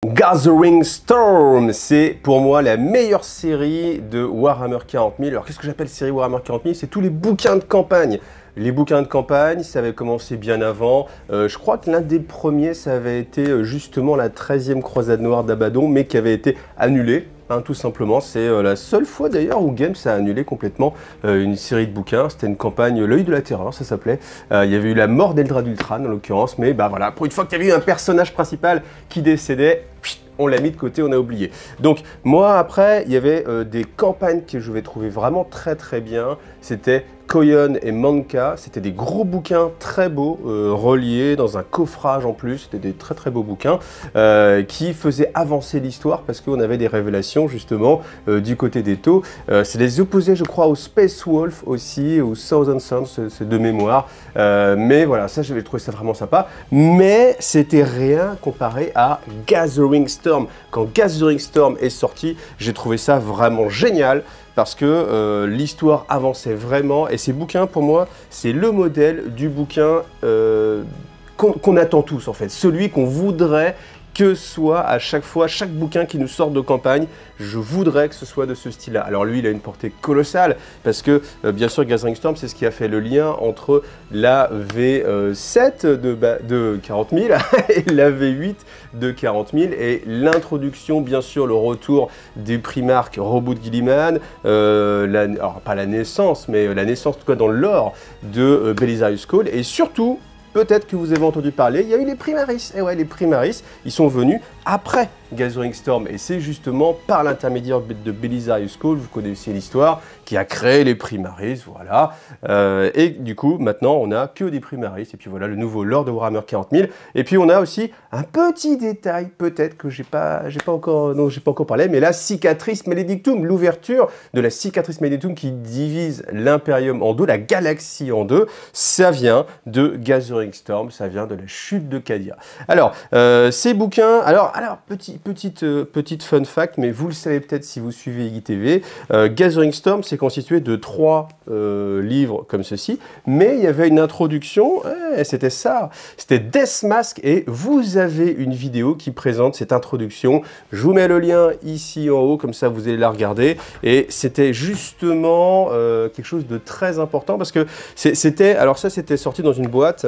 Gathering Storm, c'est pour moi la meilleure série de Warhammer 40 000. Alors qu'est-ce que j'appelle série Warhammer 40 000? C'est tous les bouquins de campagne. Les bouquins de campagne, ça avait commencé bien avant. Je crois que l'un des premiers, ça avait été justement la 13e croisade noire d'Abaddon, mais qui avait été annulé. Tout simplement, c'est la seule fois d'ailleurs où Games a annulé complètement une série de bouquins. C'était une campagne L'œil de la terreur, ça s'appelait. Il y avait eu la mort d'Eldrad-Ultran en l'occurrence, mais bah voilà, pour une fois qu'il y avait eu un personnage principal qui décédait, on l'a mis de côté, on a oublié. Donc moi après, il y avait des campagnes que je vais trouver vraiment très bien. C'était Koyon et Manka, c'était des gros bouquins très beaux, reliés dans un coffrage en plus, c'était des très beaux bouquins qui faisaient avancer l'histoire parce qu'on avait des révélations justement du côté des taux. C'est les opposés je crois au Space Wolf aussi, au Thousand Suns, c'est de mémoire. Mais voilà, ça j'avais trouvé ça vraiment sympa, mais c'était rien comparé à Gathering Storm. Quand Gathering Storm est sorti, j'ai trouvé ça vraiment génial, parce que l'histoire avançait vraiment, et ces bouquins, pour moi, c'est le modèle du bouquin qu'on attend tous, en fait. Celui qu'on voudrait que soit à chaque fois, chaque bouquin qui nous sort de campagne, je voudrais que ce soit de ce style-là. Alors lui, il a une portée colossale, parce que, bien sûr, Gathering Storm, c'est ce qui a fait le lien entre la V7 de 40 000 et la V8 de 40 000, et l'introduction, bien sûr, le retour du Primarque Roboute Guilliman, alors pas la naissance, mais la naissance, en tout cas dans le lore de Belisarius Cawl, et surtout, peut-être que vous avez entendu parler, il y a eu les Primaris. Et ouais, les Primaris, ils sont venus après Gathering Storm. Et c'est justement par l'intermédiaire de Belisarius Cawl, vous connaissez l'histoire, qui a créé les Primaris, voilà. Et du coup, maintenant, on n'a que des Primaris. Et puis voilà, le nouveau lore de Warhammer 40 000. Et puis on a aussi un petit détail, peut-être que j'ai pas encore parlé, mais la Cicatrice Maledictum, l'ouverture de la Cicatrice Maledictum qui divise l'Imperium en deux, la galaxie en deux, ça vient de Gathering Storm, ça vient de la chute de Cadia. Alors, ces bouquins, alors petite fun fact, mais vous le savez peut-être si vous suivez IGTV, Gathering Storm c'est constitué de 3 livres comme ceci, mais il y avait une introduction, c'était ça, c'était Death Mask, et vous avez une vidéo qui présente cette introduction. Je vous mets le lien ici en haut, comme ça vous allez la regarder, et c'était justement quelque chose de très important, parce que alors ça c'était sorti dans une boîte.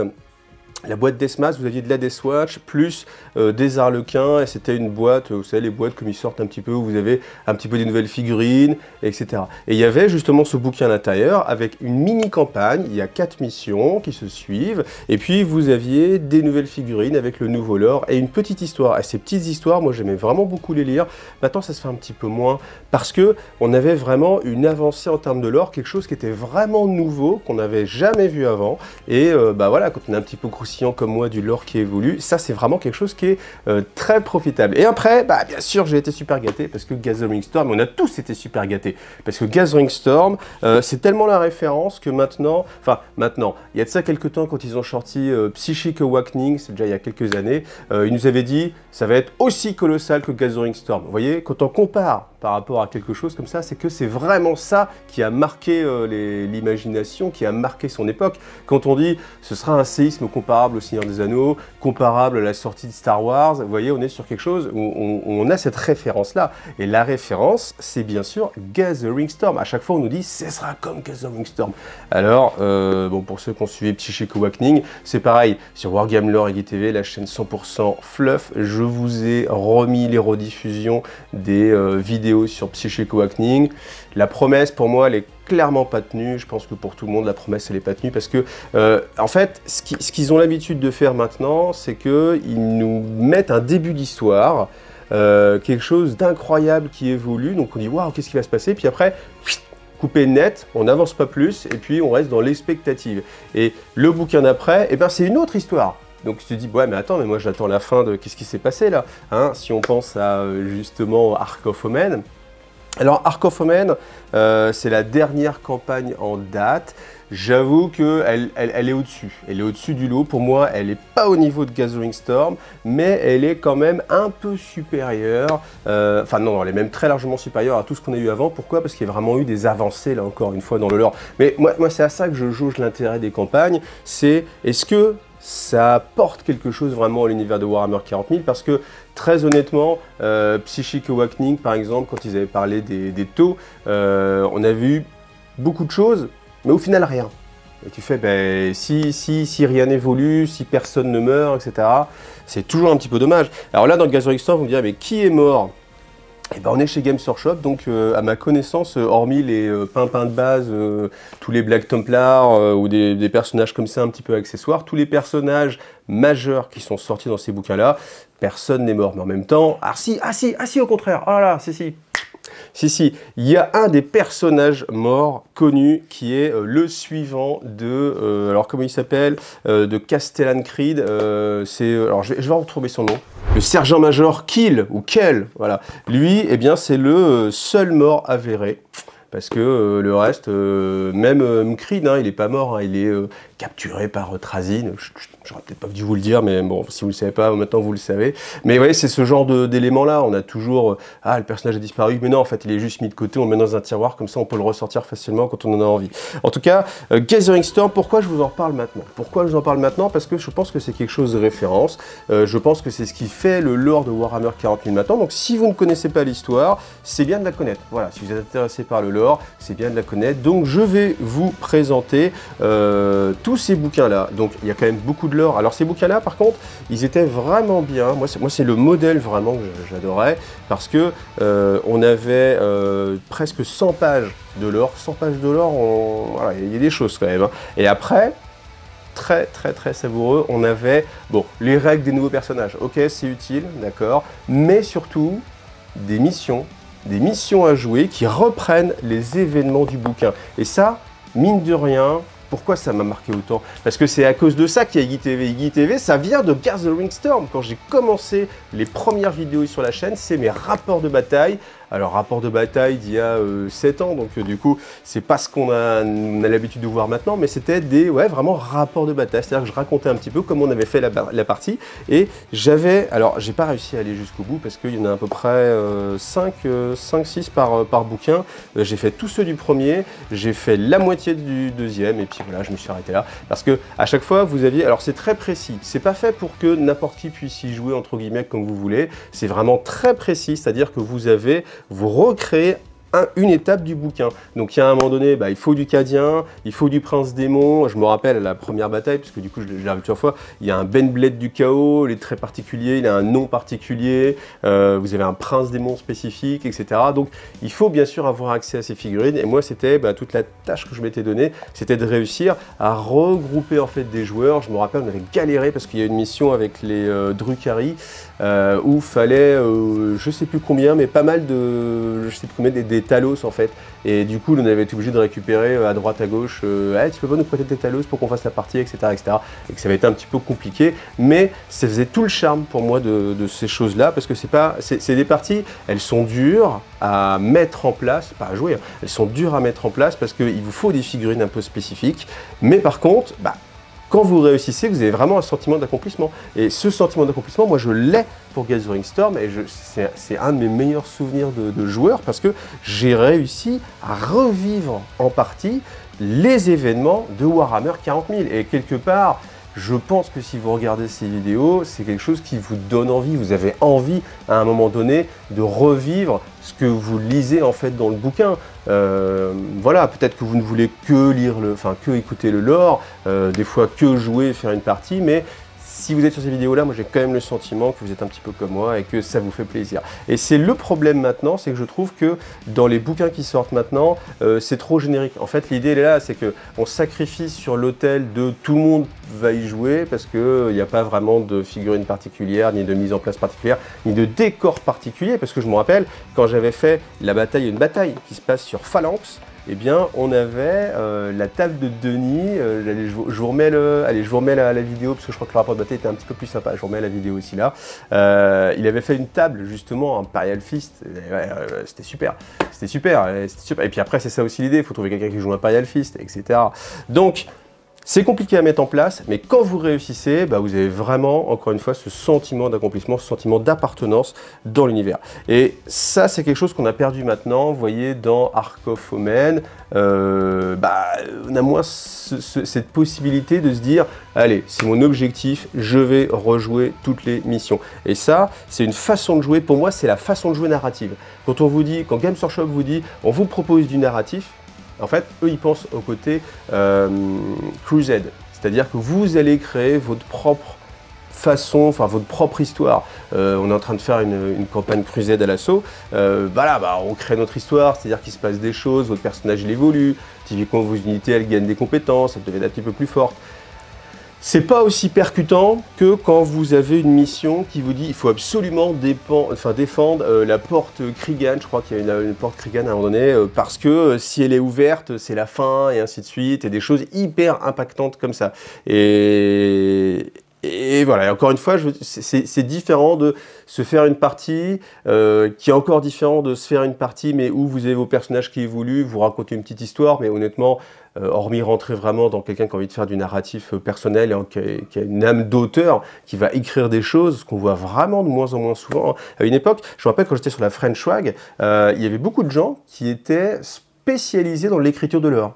La boîte Deathmask, vous aviez de la Deathwatch, plus des Harlequins, et c'était une boîte, vous savez, les boîtes comme ils sortent un petit peu, où vous avez un petit peu des nouvelles figurines, etc. Et il y avait justement ce bouquin à l'intérieur, avec une mini-campagne, il y a 4 missions qui se suivent, et puis vous aviez des nouvelles figurines avec le nouveau lore, et une petite histoire. Et ces petites histoires, moi j'aimais vraiment beaucoup les lire. Maintenant ça se fait un petit peu moins, parce que on avait vraiment une avancée en termes de lore, quelque chose qui était vraiment nouveau, qu'on n'avait jamais vu avant, et bah voilà, quand on est un petit peu comme moi du lore qui évolue, ça c'est vraiment quelque chose qui est très profitable. Et après, bah, bien sûr, j'ai été super gâté parce que Gathering Storm, on a tous été super gâtés, parce que Gathering Storm, c'est tellement la référence que maintenant, il y a de ça quelques temps quand ils ont sorti Psychic Awakening, c'est déjà il y a quelques années, ils nous avaient dit ça va être aussi colossal que Gathering Storm. Vous voyez, quand on compare par rapport à quelque chose comme ça, c'est que c'est vraiment ça qui a marqué l'imagination, qui a marqué son époque. Quand on dit ce sera un séisme comparable au Seigneur des Anneaux, comparable à la sortie de Star Wars, vous voyez, on est sur quelque chose où on a cette référence-là. Et la référence, c'est bien sûr Gathering Storm. À chaque fois, on nous dit ce sera comme Gathering Storm. Alors, bon, pour ceux qui ont suivi Psychic Awakening, c'est pareil, sur Wargame Lore IGTV, la chaîne 100% fluff, je vous ai remis les rediffusions des vidéos sur Psychic Awakening. La promesse, pour moi, elle est clairement pas tenue. Je pense que pour tout le monde, la promesse, elle n'est pas tenue, parce que, en fait, ce qu'ils ont l'habitude de faire maintenant, c'est qu'ils nous mettent un début d'histoire, quelque chose d'incroyable qui évolue, donc on dit « Waouh, qu'est-ce qui va se passer ?» Puis après, coupé net, on n'avance pas plus, et puis on reste dans l'expectative. Et le bouquin d'après, eh ben, c'est une autre histoire. Donc tu te dis, ouais mais attends, mais moi j'attends la fin de qu'est-ce qui s'est passé là, hein, si on pense à justement Ark of Omen. Alors Ark of Omen, c'est la dernière campagne en date. J'avoue qu'elle est au-dessus. Elle est au-dessus du lot. Pour moi, elle n'est pas au niveau de Gathering Storm, mais elle est quand même un peu supérieure. Enfin non, elle est même très largement supérieure à tout ce qu'on a eu avant. Pourquoi? Parce qu'il y a vraiment eu des avancées, là encore une fois, dans le lore. Mais moi c'est à ça que je jauge l'intérêt des campagnes. C'est, est-ce que ça apporte quelque chose vraiment à l'univers de Warhammer 40 000 parce que très honnêtement, Psychic Awakening par exemple, quand ils avaient parlé des taux, on a vu beaucoup de choses, mais au final rien. Et tu fais, ben, si rien n'évolue, si personne ne meurt, etc., c'est toujours un petit peu dommage. Alors là, dans le Gathering Storm, vous me direz, mais qui est mort? Eh ben, on est chez Games Workshop, donc à ma connaissance, hormis les pimpins de base, tous les Black Templars ou des personnages comme ça un petit peu accessoires, tous les personnages majeurs qui sont sortis dans ces bouquins-là, personne n'est mort. Mais en même temps, ah si, au contraire, oh là là, si, il y a un des personnages morts connus qui est le suivant de, alors comment il s'appelle, de Castellan Creed, alors je vais retrouver son nom, le sergent-major Kill, ou Kell, voilà. Lui, eh bien, c'est le seul mort avéré. Parce que le reste, même Creed, hein, il n'est pas mort, hein, il est capturé par Trazyn. J'aurais peut-être pas dû vous le dire, mais bon, si vous ne le savez pas, maintenant vous le savez. Mais ouais, c'est ce genre d'éléments-là. On a toujours, ah, le personnage a disparu, mais non, en fait, il est juste mis de côté, on le met dans un tiroir, comme ça on peut le ressortir facilement quand on en a envie. En tout cas, Gathering Storm, pourquoi je vous en reparle maintenant? Pourquoi je vous en parle maintenant? Parce que je pense que c'est quelque chose de référence. Je pense que c'est ce qui fait le lore de Warhammer 40 000 maintenant. Donc si vous ne connaissez pas l'histoire, c'est bien de la connaître. Voilà, si vous êtes intéressé par le lore, c'est bien de la connaître. Donc je vais vous présenter tous ces bouquins-là. Donc il y a quand même beaucoup de lore. Alors ces bouquins-là, par contre, ils étaient vraiment bien. Moi c'est le modèle vraiment que j'adorais parce que on avait presque 100 pages de lore. 100 pages de lore, voilà, il y a des choses quand même. Hein. Et après, très savoureux, on avait bon, les règles des nouveaux personnages. Ok, c'est utile, d'accord. Mais surtout, des missions à jouer qui reprennent les événements du bouquin. Et ça, mine de rien, pourquoi ça m'a marqué autant? Parce que c'est à cause de ça qu'il y a Iggy TV. Iggy TV, ça vient de Gathering Storm. Quand j'ai commencé les premières vidéos sur la chaîne, c'est mes rapports de bataille. Alors, rapport de bataille d'il y a 7 ans, donc du coup, c'est pas ce qu'on a l'habitude de voir maintenant, mais c'était des, ouais, vraiment rapports de bataille. C'est-à-dire que je racontais un petit peu comment on avait fait la partie, et alors, j'ai pas réussi à aller jusqu'au bout, parce qu'il y en a à peu près 5-6 par bouquin. J'ai fait tous ceux du premier, j'ai fait la moitié du deuxième, et puis voilà, je me suis arrêté là. Parce que à chaque fois, vous aviez, alors c'est très précis, c'est pas fait pour que n'importe qui puisse y jouer, entre guillemets, comme vous voulez. C'est vraiment très précis, c'est-à-dire que vous recréez une étape du bouquin. Donc il y a un moment donné, bah, il faut du Cadien, il faut du Prince Démon. Je me rappelle à la première bataille, parce que du coup je l'ai vu plusieurs fois, il y a un Ben Blade du Chaos, il est très particulier, il a un nom particulier, vous avez un Prince Démon spécifique, etc. Donc il faut bien sûr avoir accès à ces figurines. Et moi c'était toute la tâche que je m'étais donnée, c'était de réussir à regrouper en fait des joueurs. Je me rappelle, on avait galéré parce qu'il y a une mission avec les Drukhari où il fallait, je sais plus combien, mais pas mal de, je sais plus combien, des Talos en fait. Et du coup, on avait été obligé de récupérer à droite à gauche, hey, tu peux pas nous prêter tes Talos pour qu'on fasse la partie, etc., etc. Et que ça avait été un petit peu compliqué, mais ça faisait tout le charme pour moi de ces choses-là, parce que c'est des parties, elles sont dures à mettre en place, pas à jouer, hein, elles sont dures à mettre en place parce qu'il vous faut des figurines un peu spécifiques, mais par contre, quand vous réussissez, vous avez vraiment un sentiment d'accomplissement. Et ce sentiment d'accomplissement, moi je l'ai pour Gathering Storm, et c'est un de mes meilleurs souvenirs de joueur, parce que j'ai réussi à revivre en partie les événements de Warhammer 40 000. Et quelque part, je pense que si vous regardez ces vidéos, c'est quelque chose qui vous donne envie. Vous avez envie, à un moment donné, de revivre ce que vous lisez en fait dans le bouquin. Voilà, peut-être que vous ne voulez que lire que écouter le lore, des fois que jouer, faire une partie, mais si vous êtes sur ces vidéos-là, moi j'ai quand même le sentiment que vous êtes un petit peu comme moi et que ça vous fait plaisir. Et c'est le problème maintenant, c'est que je trouve que dans les bouquins qui sortent maintenant, c'est trop générique. En fait, l'idée elle est là, c'est qu'on sacrifie sur l'autel de tout le monde va y jouer parce qu'il n'y a pas vraiment de figurine particulière, ni de mise en place particulière, ni de décor particulier. Parce que je me rappelle, quand j'avais fait la bataille, une bataille qui se passe sur Phalanx, eh bien, on avait la table de Denis. Je vous remets la vidéo parce que je crois que le rapport de bataille était un petit peu plus sympa. Je vous remets la vidéo aussi là. Il avait fait une table justement Imperial Fist. C'était super. C'était super. Et puis après, c'est ça aussi l'idée. Il faut trouver quelqu'un qui joue Imperial Fist, etc. Donc, C'est compliqué à mettre en place, mais quand vous réussissez, bah vous avez vraiment, encore une fois, ce sentiment d'accomplissement, ce sentiment d'appartenance dans l'univers. Et ça, c'est quelque chose qu'on a perdu maintenant. Vous voyez, dans Ark of Omen, on a moins cette possibilité de se dire, allez, c'est mon objectif, je vais rejouer toutes les missions. Et ça, c'est une façon de jouer. Pour moi, c'est la façon de jouer narrative. Quand on vous dit, quand Games Workshop vous dit, on vous propose du narratif, en fait, eux, ils pensent au côté Crusade, c'est-à-dire que vous allez créer votre propre façon, enfin votre propre histoire. On est en train de faire une campagne Crusade à l'assaut. On crée notre histoire, c'est-à-dire qu'il se passe des choses, votre personnage il évolue, typiquement vos unités elles gagnent des compétences, elles deviennent un petit peu plus fortes. C'est pas aussi percutant que quand vous avez une mission qui vous dit il faut absolument défendre la porte Krigan. Je crois qu'il y a une porte Krigan à un moment donné, parce que si elle est ouverte, c'est la fin, et ainsi de suite, et des choses hyper impactantes comme ça. Et voilà, et encore une fois, c'est différent de se faire une partie, qui est encore différent de se faire une partie, mais où vous avez vos personnages qui évoluent, vous racontez une petite histoire, mais honnêtement, hormis rentrer vraiment dans quelqu'un qui a envie de faire du narratif personnel, et qui a une âme d'auteur, qui va écrire des choses, ce qu'on voit vraiment de moins en moins souvent. À une époque, je me rappelle quand j'étais sur la French Wag, il y avait beaucoup de gens qui étaient spécialisés dans l'écriture de l'heure.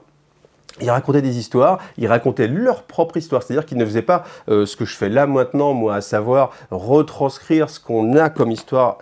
Ils racontaient des histoires, ils racontaient leur propre histoire, c'est-à-dire qu'ils ne faisaient pas ce que je fais là maintenant, moi, à savoir retranscrire ce qu'on a comme histoire,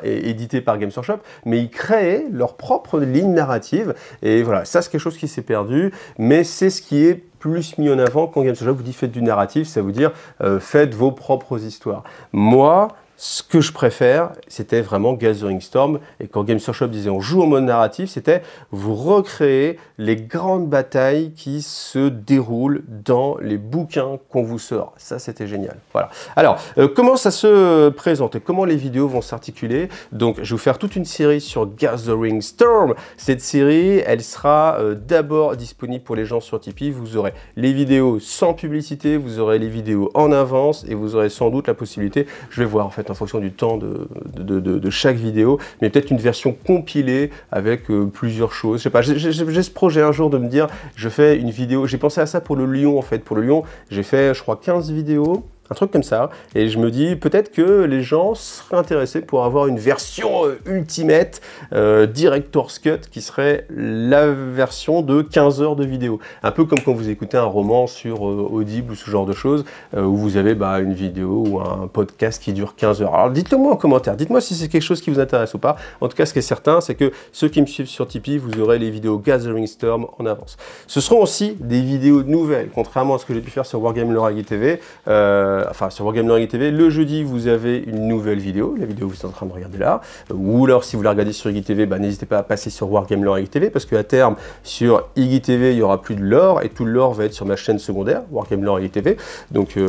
édité par Games Workshop, mais ils créaient leur propre ligne narrative, et voilà, ça c'est quelque chose qui s'est perdu, mais c'est ce qui est plus mis en avant quand Games Workshop vous dit faites du narratif, ça veut dire faites vos propres histoires. Moi, ce que je préfère, c'était vraiment Gathering Storm. Et quand Games Workshop disait on joue en mode narratif, c'était vous recréer les grandes batailles qui se déroulent dans les bouquins qu'on vous sort. Ça, c'était génial. Voilà. Alors, comment ça se présente et comment les vidéos vont s'articuler? Donc, je vais vous faire toute une série sur Gathering Storm. Cette série, elle sera d'abord disponible pour les gens sur Tipeee. Vous aurez les vidéos sans publicité, vous aurez les vidéos en avance et vous aurez sans doute la possibilité, je vais voir en fait, en fonction du temps de chaque vidéo, mais peut-être une version compilée avec plusieurs choses. Je sais pas, j'ai ce projet un jour de me dire, je fais une vidéo, j'ai pensé à ça pour le Lion en fait. Pour le Lion, j'ai fait, je crois, 15 vidéos. Un truc comme ça, et je me dis peut-être que les gens seraient intéressés pour avoir une version ultimate Director's Cut qui serait la version de 15 heures de vidéo. Un peu comme quand vous écoutez un roman sur Audible ou ce genre de choses, où vous avez une vidéo ou un podcast qui dure 15 heures. Alors dites-le moi en commentaire, dites-moi si c'est quelque chose qui vous intéresse ou pas. En tout cas, ce qui est certain, c'est que ceux qui me suivent sur Tipeee, vous aurez les vidéos Gathering Storm en avance. Ce seront aussi des vidéos nouvelles, contrairement à ce que j'ai pu faire sur Wargame Lorraine TV. Sur Wargame Lorraine TV, le jeudi, vous avez une nouvelle vidéo, la vidéo que vous êtes en train de regarder là, ou alors si vous la regardez sur IGTV, n'hésitez pas à passer sur Wargame Lorraine TV, parce qu'à terme, sur IGTV, il n'y aura plus de lore, et tout le lore va être sur ma chaîne secondaire, Wargame Lorraine TV, donc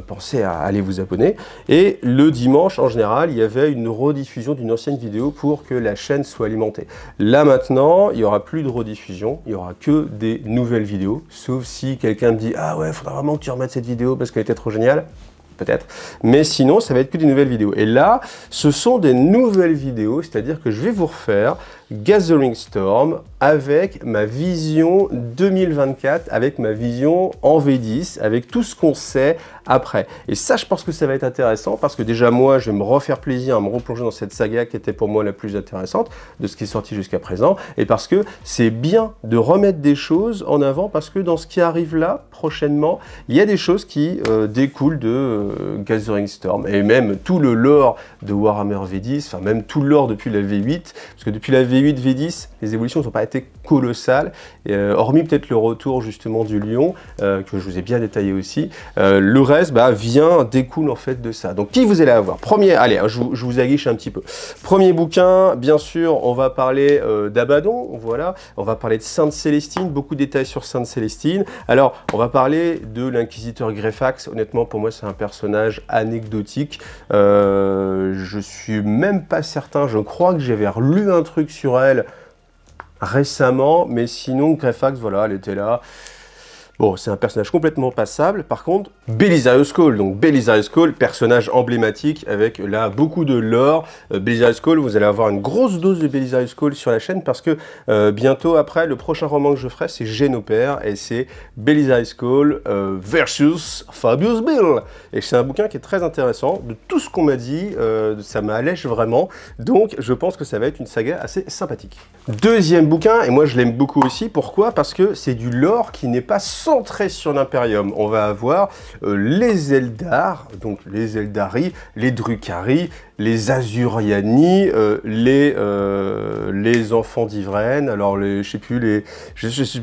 pensez à aller vous abonner. Et le dimanche, en général, il y avait une rediffusion d'une ancienne vidéo pour que la chaîne soit alimentée. Là maintenant, il n'y aura plus de rediffusion, il n'y aura que des nouvelles vidéos, sauf si quelqu'un me dit « Ah ouais, il faudra vraiment que tu remettes cette vidéo parce qu'elle était trop géniale », peut-être, mais sinon ça va être que des nouvelles vidéos. Et là, ce sont des nouvelles vidéos, c'est-à-dire que je vais vous refaire Gathering Storm avec ma vision 2024, avec ma vision en V10, avec tout ce qu'on sait après. Et ça, je pense que ça va être intéressant parce que déjà moi, je vais me refaire plaisir à me replonger dans cette saga qui était pour moi la plus intéressante de ce qui est sorti jusqu'à présent, et parce que c'est bien de remettre des choses en avant, parce que dans ce qui arrive là, prochainement, il y a des choses qui découlent de Gathering Storm, et même tout le lore de Warhammer V10, enfin même tout le lore depuis la V8, parce que depuis la V8, V10, les évolutions n'ont pas été colossales, hormis peut-être le retour justement du Lion, que je vous ai bien détaillé aussi. Le reste découle en fait de ça. Donc qui vous allez avoir? Premier, allez, je vous aguiche un petit peu. Premier bouquin, bien sûr, on va parler d'Abaddon, voilà, on va parler de Sainte Célestine, beaucoup de détails sur Sainte Célestine. Alors, on va parler de l'inquisiteur Greyfax. Honnêtement, pour moi, c'est un personnage anecdotique. Je suis même pas certain, je crois que j'avais relu un truc sur elle récemment, mais sinon, Greyfax, voilà, elle était là. Bon, c'est un personnage complètement passable. Par contre, Belisarius Cawl. Donc Belisarius Cawl, personnage emblématique avec là beaucoup de lore. Belisarius Cawl, vous allez avoir une grosse dose de Belisarius Cawl sur la chaîne parce que bientôt après, le prochain roman que je ferai, c'est Génopère et c'est Belisarius Cawl versus Fabius Bill. Et c'est un bouquin qui est très intéressant. De tout ce qu'on m'a dit, ça m'allège vraiment. Donc je pense que ça va être une saga assez sympathique. Deuxième bouquin, et moi je l'aime beaucoup aussi. Pourquoi? Parce que c'est du lore qui n'est pas centré sur l'Imperium. On va avoir les Eldar, donc les Eldari, les Drukhari, les Azuriani, les enfants d'Ivraine, alors je sais plus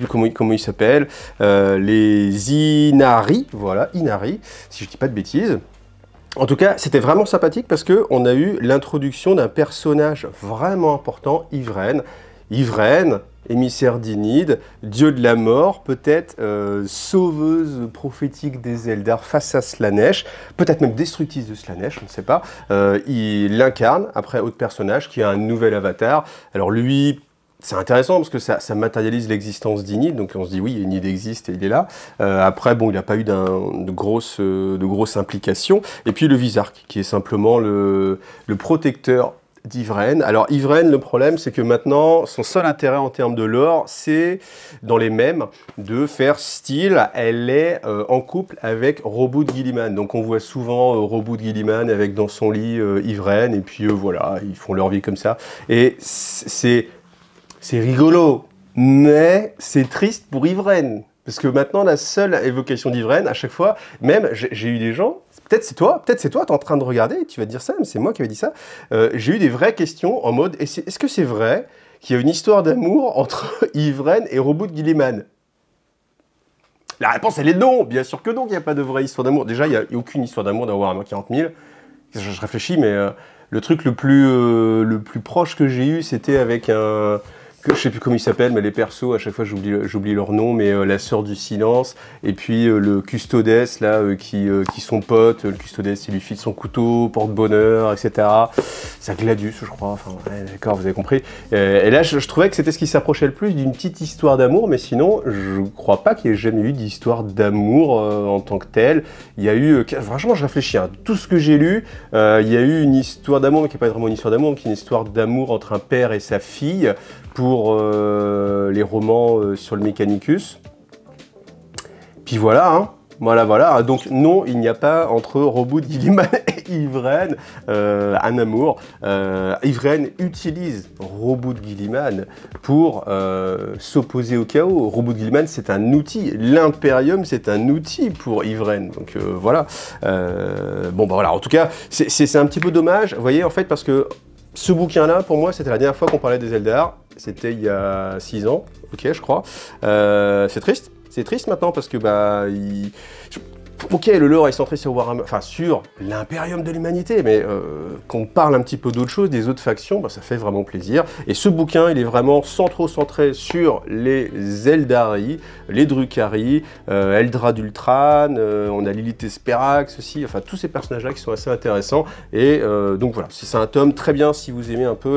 comment ils s'appellent, les Inari, voilà, Inari, si je dis pas de bêtises. En tout cas, c'était vraiment sympathique parce qu'on a eu l'introduction d'un personnage vraiment important, Ivraine. Ivraine, émissaire d'Inid, dieu de la mort, peut-être sauveuse prophétique des Eldar face à Slaanesh, peut-être même destructrice de Slaanesh, je ne sais pas. Il l'incarne, après autre personnage qui a un nouvel avatar. Alors lui, c'est intéressant parce que ça matérialise l'existence d'Inid, donc on se dit oui, Inid existe et il est là. Après, bon, il n'a pas eu de grosses implications. Et puis le Visarch, qui est simplement le protecteur d'Ivraine. Alors Ivraine, le problème, c'est que maintenant, son seul intérêt en termes de lore, c'est dans les mèmes de faire style, elle est en couple avec Roboute Guilliman. Donc on voit souvent Roboute Guilliman avec dans son lit Ivraine, et puis voilà, ils font leur vie comme ça. Et c'est rigolo, mais c'est triste pour Ivraine. Parce que maintenant, la seule évocation d'Ivraine, à chaque fois, même j'ai eu des gens, peut-être c'est toi, t'es en train de regarder, tu vas te dire ça, mais c'est moi qui avais dit ça. J'ai eu des vraies questions en mode, est-ce que c'est vrai qu'il y a une histoire d'amour entre Ivraine et Roboute Guilliman? La réponse, elle est non. Bien sûr que non, il n'y a pas de vraie histoire d'amour. Déjà, il n'y a aucune histoire d'amour dans Warhammer 40 000. Je réfléchis, mais le truc le plus proche que j'ai eu, c'était avec un... je sais plus comment il s'appelle, mais les persos, à chaque fois j'oublie leur nom, mais la sœur du silence, et puis le Custodes, là, qui sont potes, le Custodes, il lui file son couteau, porte-bonheur, etc. C'est un Gladius, je crois, enfin, ouais, d'accord, vous avez compris. Et là, je trouvais que c'était ce qui s'approchait le plus d'une petite histoire d'amour, mais sinon, je crois pas qu'il y ait jamais eu d'histoire d'amour en tant que telle. Il y a eu, franchement, je réfléchis, hein, tout ce que j'ai lu, il y a eu une histoire d'amour, mais qui n'est pas vraiment une histoire d'amour, qui est une histoire d'amour entre un père et sa fille, pour les romans sur le Mechanicus. Puis voilà, hein. Voilà. Donc non, il n'y a pas entre Roboute Guilliman et Ivraine un amour. Ivraine utilise Roboute Guilliman pour s'opposer au chaos. Roboute Guilliman, c'est un outil. L'Imperium, c'est un outil pour Ivraine. Donc voilà. Bon, bah voilà. En tout cas, c'est un petit peu dommage. Vous voyez, en fait, parce que ce bouquin-là, pour moi, c'était la dernière fois qu'on parlait des Eldar. C'était il y a 6 ans, ok, je crois. C'est triste. C'est triste maintenant parce que, bah, ok, le lore est centré sur Warhammer, enfin sur l'Imperium de l'humanité, mais qu'on parle un petit peu d'autres choses, des autres factions, bah, ça fait vraiment plaisir. Et ce bouquin, il est vraiment trop centré sur les Eldari, les Drukhari, Eldra d'Ultran, on a Lilith Esperax aussi, enfin tous ces personnages-là qui sont assez intéressants. Et donc voilà, c'est un tome très bien si vous aimez un peu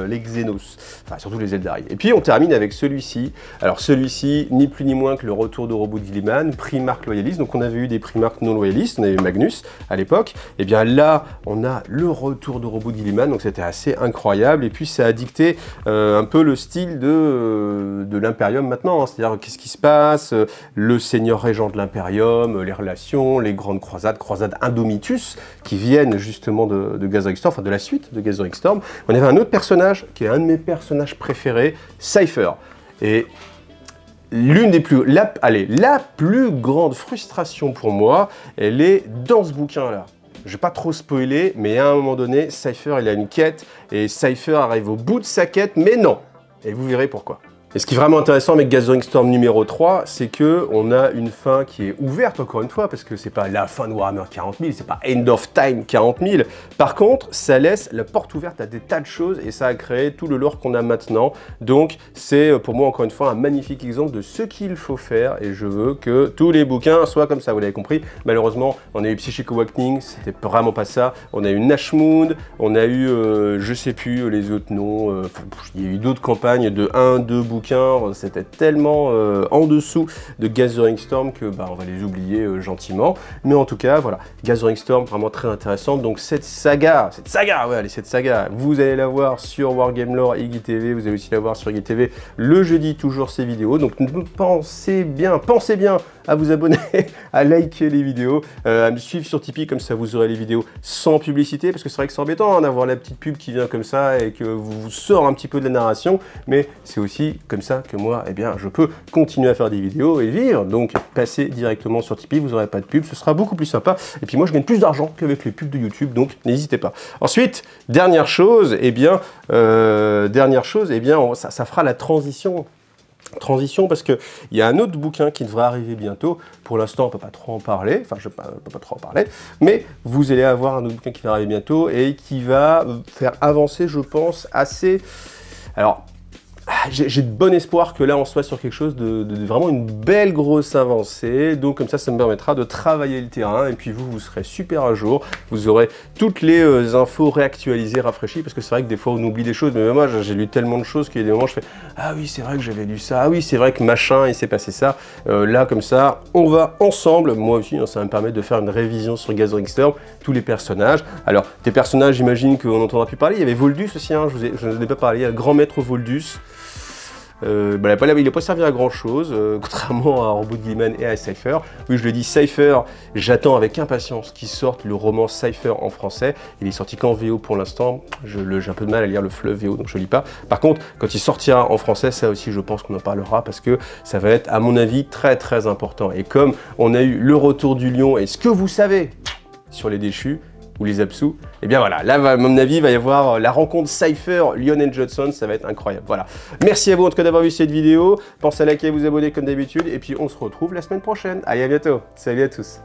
les Xenos, enfin surtout les Eldari. Et puis on termine avec celui-ci. Alors celui-ci, ni plus ni moins que le retour de Roboute Guilliman, Primarque loyaliste. Donc on avait eu des Primarques non loyalistes, on avait Magnus à l'époque, et bien là on a le retour de Roboute Guilliman, donc c'était assez incroyable, et puis ça a dicté un peu le style de l'Imperium maintenant, hein. C'est-à-dire qu'est-ce qui se passe, le seigneur régent de l'Imperium, les relations, les grandes croisades Indomitus, qui viennent justement de Gathering Storm, enfin de la suite de Gathering Storm. On avait un autre personnage, qui est un de mes personnages préférés, Cypher, et la plus grande frustration pour moi, elle est dans ce bouquin-là. Je vais pas trop spoiler, mais à un moment donné, Cypher, il a une quête, et Cypher arrive au bout de sa quête, mais non. Et vous verrez pourquoi. Et ce qui est vraiment intéressant avec Gathering Storm numéro 3, c'est que on a une fin qui est ouverte, encore une fois, parce que c'est pas la fin de Warhammer 40 000, c'est pas End of Time 40 000. Par contre, ça laisse la porte ouverte à des tas de choses, et ça a créé tout le lore qu'on a maintenant. Donc, c'est pour moi, encore une fois, un magnifique exemple de ce qu'il faut faire, et je veux que tous les bouquins soient comme ça, vous l'avez compris. Malheureusement, on a eu Psychic Awakening, c'était vraiment pas ça. On a eu Nashmoon, on a eu, je sais plus les autres noms, il y a eu d'autres campagnes de 1-2 bouquins bouquins, c'était tellement en dessous de Gathering Storm que on va les oublier gentiment. Mais en tout cas, voilà, Gathering Storm, vraiment très intéressante. Donc cette saga, vous allez la voir sur Wargame Lore et Iggy TV, vous allez aussi la voir sur Iggy TV le jeudi, toujours ces vidéos. Donc pensez bien à vous abonner, à liker les vidéos, à me suivre sur Tipeee, comme ça vous aurez les vidéos sans publicité, parce que c'est vrai que c'est embêtant d'avoir la petite pub qui vient comme ça et que vous sort un petit peu de la narration, mais c'est aussi comme ça que moi, je peux continuer à faire des vidéos et vivre. Donc passez directement sur Tipeee, vous n'aurez pas de pub, ce sera beaucoup plus sympa. Et puis moi, je gagne plus d'argent qu'avec les pubs de YouTube, donc n'hésitez pas. Ensuite, dernière chose, ça fera la transition parce qu'il y a un autre bouquin qui devrait arriver bientôt. Pour l'instant, on ne peut pas trop en parler, enfin je ne peux pas trop en parler, mais vous allez avoir un autre bouquin qui va arriver bientôt et qui va faire avancer, je pense, assez... Alors, j'ai de bon espoir que là on soit sur quelque chose de vraiment une belle grosse avancée. Donc comme ça me permettra de travailler le terrain et puis vous serez super à jour. Vous aurez toutes les infos réactualisées, rafraîchies, parce que c'est vrai que des fois on oublie des choses. Mais moi j'ai lu tellement de choses qu'il y a des moments où je fais ah oui c'est vrai que j'avais lu ça, ah oui c'est vrai que machin il s'est passé ça. Là comme ça on va ensemble, moi aussi ça va me permettre de faire une révision sur Gathering Storm, tous les personnages. Alors des personnages j'imagine qu'on n'entendra plus parler. Il y avait Voldus aussi, hein, je ne vous ai pas parlé, il y a le grand maître Voldus. Il n'a pas servi à grand chose, contrairement à Robot Gilliman et à Cypher. Oui, je le dis, Cypher, j'attends avec impatience qu'il sorte le roman Cypher en français. Il est sorti qu'en VO pour l'instant. J'ai un peu de mal à lire le fleuve VO, donc je ne lis pas. Par contre, quand il sortira en français, ça aussi, je pense qu'on en parlera parce que ça va être, à mon avis, très très important. Et comme on a eu le retour du lion et ce que vous savez sur les déchus, ou les absous, et bien voilà, là à mon avis il va y avoir la rencontre Cypher, Lionel Johnson, ça va être incroyable, voilà. Merci à vous en tout cas d'avoir vu cette vidéo, pensez à liker et vous abonner comme d'habitude, et puis on se retrouve la semaine prochaine. Allez, à bientôt, salut à tous.